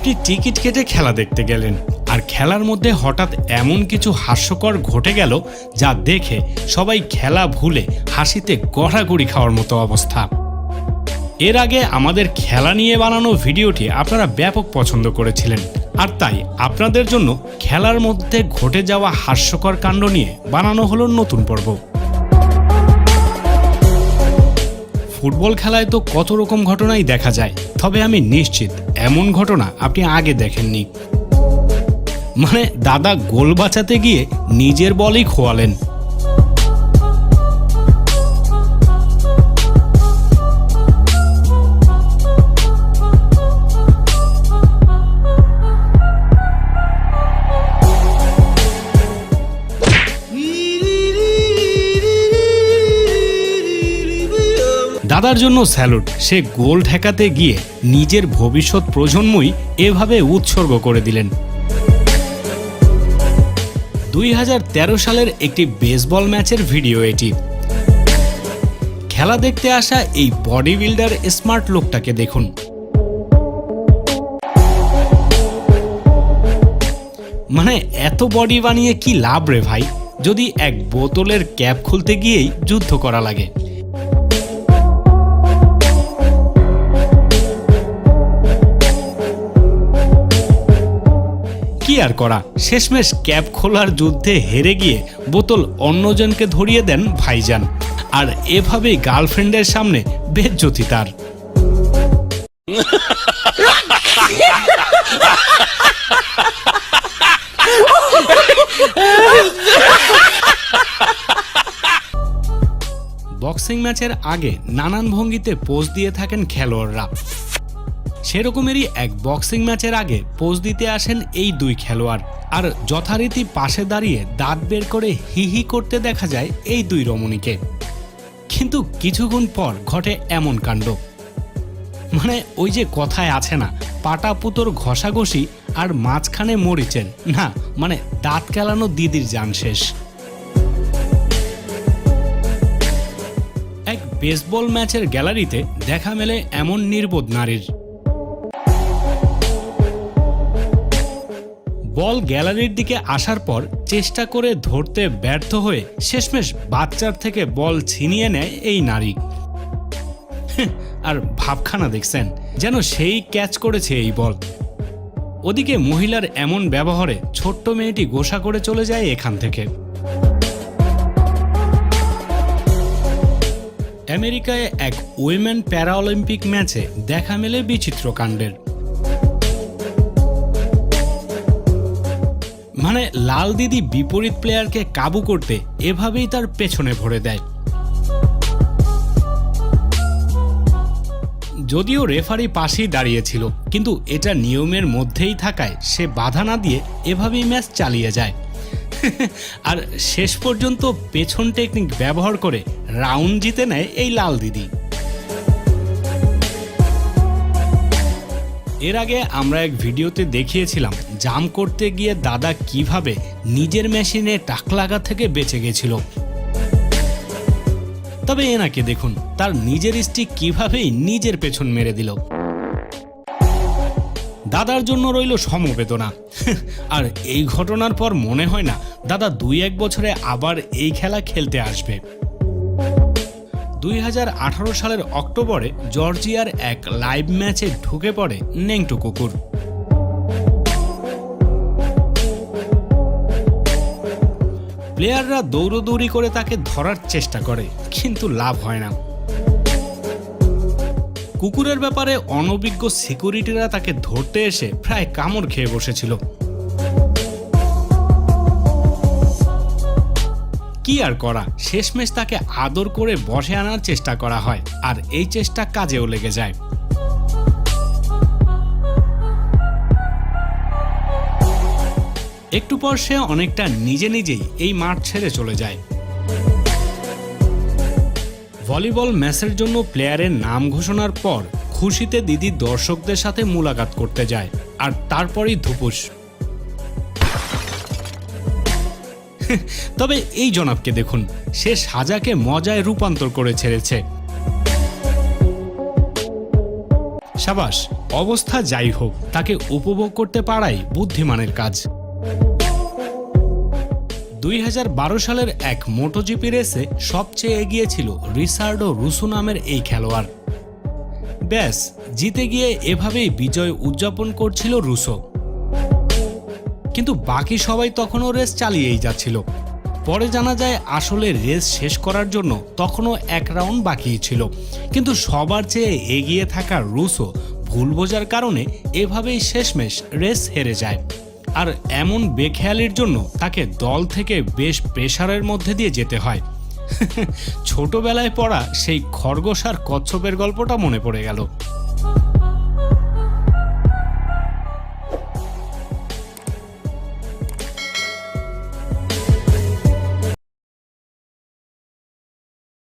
আপনি টিকিট কেটে খেলা দেখতে গেলেন, আর খেলার মধ্যে হঠাৎ এমন কিছু হাস্যকর ঘটে গেল যা দেখে সবাই খেলা ভুলে হাসিতে গড়াগড়ি খাওয়ার মতো অবস্থা। এর আগে আমাদের খেলা নিয়ে বানানো ভিডিওটি আপনারা ব্যাপক পছন্দ করেছিলেন, আর তাই আপনাদের জন্য খেলার মধ্যে ঘটে যাওয়া হাস্যকর কাণ্ড নিয়ে বানানো হলো নতুন পর্ব। ফুটবল খেলায় তো কত রকম ঘটনাই দেখা যায়, তবে আমি নিশ্চিত এমন ঘটনা আপনি আগে দেখেননি। মানে দাদা গোল বাঁচাতে গিয়ে নিজের বলই খোয়ালেন। দাদার জন্য স্যালুট, সে গোল ঠেকাতে গিয়ে নিজের ভবিষ্যৎ প্রজন্মই এভাবে উৎসর্গ করে দিলেন। 2013 সালের একটি বেসবল ম্যাচের ভিডিও এটি। খেলা দেখতে আসা এই বডি বিল্ডার স্মার্ট লোকটাকে দেখুন। মানে এত বডি বানিয়ে কি লাভ রে ভাই, যদি এক বোতলের ক্যাপ খুলতে গিয়েই যুদ্ধ করা লাগে। কি আর করা, শেষমেশ ক্যাপ খোলার যুদ্ধে হেরে গিয়ে বোতল অন্যজনকে ধরিয়ে দেন ভাইজান, আর এভাবেই গার্লফ্রেন্ডের সামনে বেজ্জতি তার। বক্সিং ম্যাচের আগে নানান ভঙ্গিতে পোজ দিয়ে থাকেন খেলোয়াড়রা। সেরকমেরই এক বক্সিং ম্যাচের আগে পোজ দিতে আসেন এই দুই খেলোয়াড়, আর যথারীতি পাশে দাঁড়িয়ে দাঁত বের করে হি হি করতে দেখা যায় এই দুই রমণীকে। কিন্তু কিছুক্ষণ পর ঘটে এমন কাণ্ড, মানে ওই যে কথায় আছে না, পাটা পুতোর ঘষাঘষি আর মাঝখানে মরিচের, না মানে দাঁত কেলানো দিদির জান শেষ। এক বেসবল ম্যাচের গ্যালারিতে দেখা মেলে এমন নির্বোধ নারীর। বল গ্যালারির দিকে আসার পর চেষ্টা করে ধরতে ব্যর্থ হয়ে শেষমেশ বাচ্চার থেকে বল ছিনিয়ে নেয় এই নারী। আর ভাবখানা দেখছেন, যেন সেই ক্যাচ করেছে এই বল। ওদিকে মহিলার এমন ব্যবহারে ছোট্ট মেয়েটি গোসা করে চলে যায় এখান থেকে। আমেরিকায় এক উইমেন প্যারাঅলিম্পিক ম্যাচে দেখা মেলে বিচিত্র কাণ্ডের। মানে লাল দিদি বিপরীত প্লেয়ারকে কাবু করতে এভাবেই তার পেছনে ভরে দেয়। যদিও রেফারি পাশেই দাঁড়িয়েছিল, কিন্তু এটা নিয়মের মধ্যেই থাকায় সে বাধা না দিয়ে এভাবেই ম্যাচ চালিয়ে যায়। আর শেষ পর্যন্ত পেছন টেকনিক ব্যবহার করে রাউন্ড জিতে নেয় এই লাল দিদি। এর আগে আমরা এক ভিডিওতে দেখিয়েছিলাম জাম করতে গিয়ে দাদা কিভাবে নিজের মেশিনে টাক লাগা থেকে বেঁচে গেছিল। তবে এনাকে দেখুন, তার নিজের স্টিক কিভাবেই নিজের পেছন মেরে দিল। দাদার জন্য রইল সমবেদনা। আর এই ঘটনার পর মনে হয় না দাদা 2-1 বছরে আবার এই খেলা খেলতে আসবে। 2018 সালের অক্টোবরে জর্জিয়ার এক লাইভ ম্যাচে ঢুকে পড়ে নেংটো কুকুর। প্লেয়াররা দৌড়দৌড়ি করে তাকে ধরার চেষ্টা করে, কিন্তু লাভ হয় না। কুকুরের ব্যাপারে অনভিজ্ঞ সিকিউরিটিরা তাকে ধরতে এসে প্রায় কামড় খেয়ে বসেছিল। কি আর করা, শেষমেশ তাকে আদর করে বসে আনার চেষ্টা করা হয়, আর এই চেষ্টা কাজেও লেগে যায়। একটু পর সে অনেকটা নিজে নিজেই এই মাঠ ছেড়ে চলে যায়। ভলিবল ম্যাচের জন্য প্লেয়ারের নাম ঘোষণার পর খুশিতে দিদি দর্শকদের সাথে মুলাকাত করতে যায়, আর তারপরই ধুপুস। তবে এই জনাবকে দেখুন, সে সাজাকে মজায় রূপান্তর করে ছেড়েছে। সাবাস, অবস্থা যাই হোক, তাকে উপভোগ করতে পারাই বুদ্ধিমানের কাজ। 2012 সালের এক মোটোজিপি রেসে সবচেয়ে এগিয়ে ছিল রিচার্ডো রুসো নামের এই খেলোয়াড়। ব্যাস, জিতে গিয়ে এভাবেই বিজয় উদযাপন করছিল রুসো। কিন্তু বাকি সবাই তখনও রেস চালিয়েই যাচ্ছিল। পরে জানা যায় আসলে রেস শেষ করার জন্য তখনও এক রাউন্ড বাকি ছিল, কিন্তু সবার চেয়ে এগিয়ে থাকা রুসো ভুল বোঝার কারণে এভাবেই শেষমেশ রেস হেরে যায়। আর এমন বেখেয়ালির জন্য তাকে দল থেকে বেশ প্রেসারের মধ্যে দিয়ে যেতে হয়। ছোটবেলায় পড়া সেই খরগোশ আর কচ্ছপের গল্পটা মনে পড়ে গেল।